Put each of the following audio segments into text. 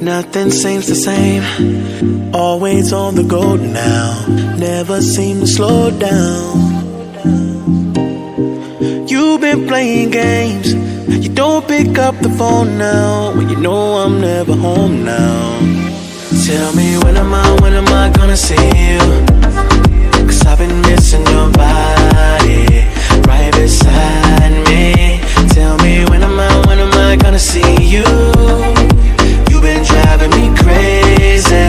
Nothing seems the same. Always on the go now. Never seem to slow down. You've been playing games. You don't pick up the phone now when you know I'm never home now. Tell me when am I gonna see you? 'Cause I've been missing your body right beside me. Tell me when am I gonna see you? You've been driving me crazy.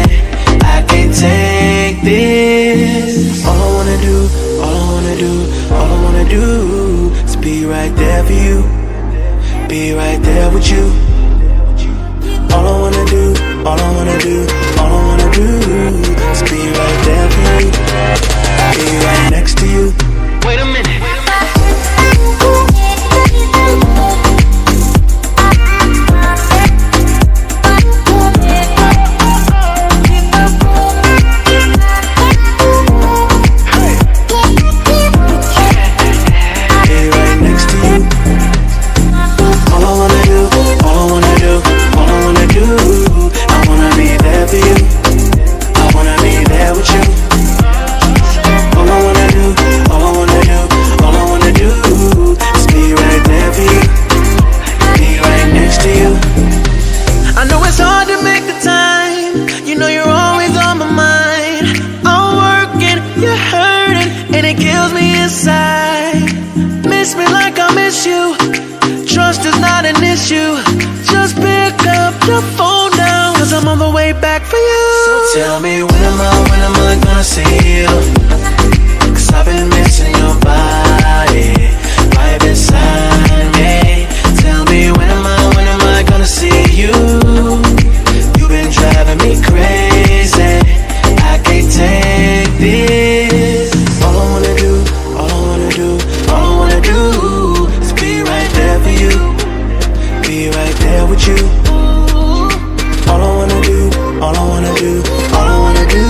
I can't take this. All I wanna do is be right there for you. Be right there with you. All I wanna do is be right there for you. Be right next to you. Wait a minute. Tell me when am I gonna see you? 'Cause I've been missing your body right beside me. Tell me when am I gonna see you? You've been driving me crazy. I can't take this. All I wanna do is be right there for you. Be right there with you. All I wanna do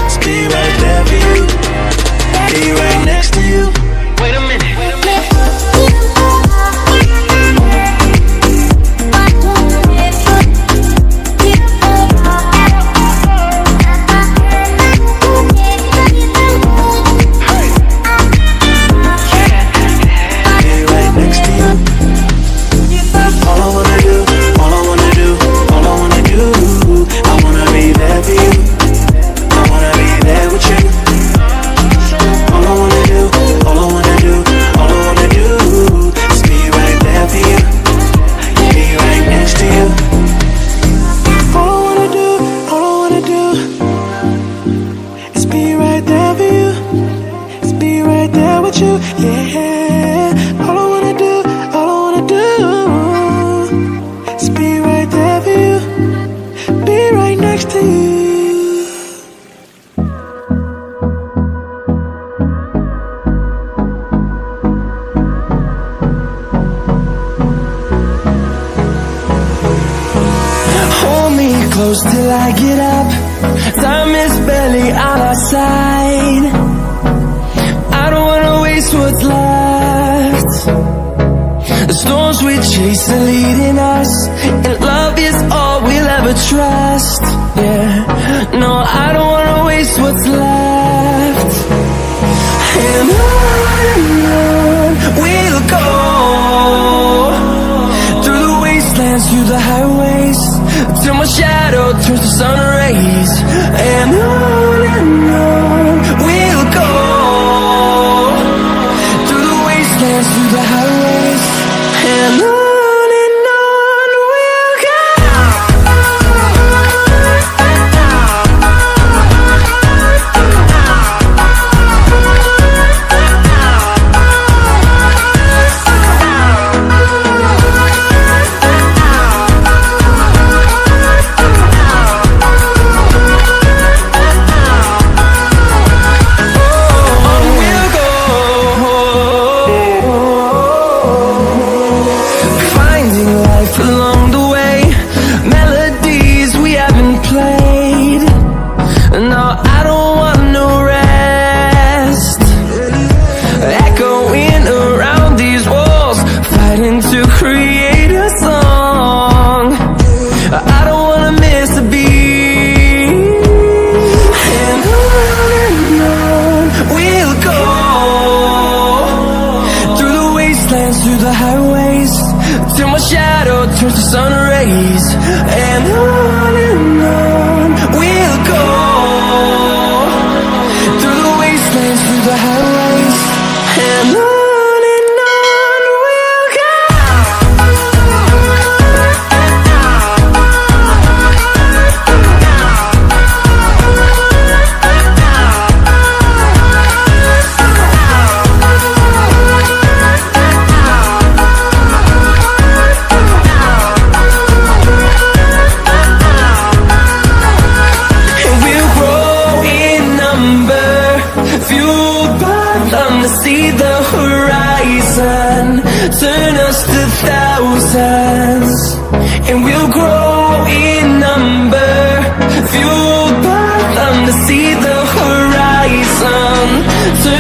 is be right there for you. Be right next to you. Wait a minute. Close till I get up. Time is barely on our side. I don't wanna waste what's left. The storms we chase are leading us, and love is all we'll ever trust. Yeah, no, I don't wanna waste what's left. And on we'll go, through the wastelands, through the highways, till my shadow turns to sun rays. And on we'll go, through the wastelands, through the highways. And on we'll go. to see the horizon, turn us to thousands, and we'll grow in number, fueled by them to see the horizon, turn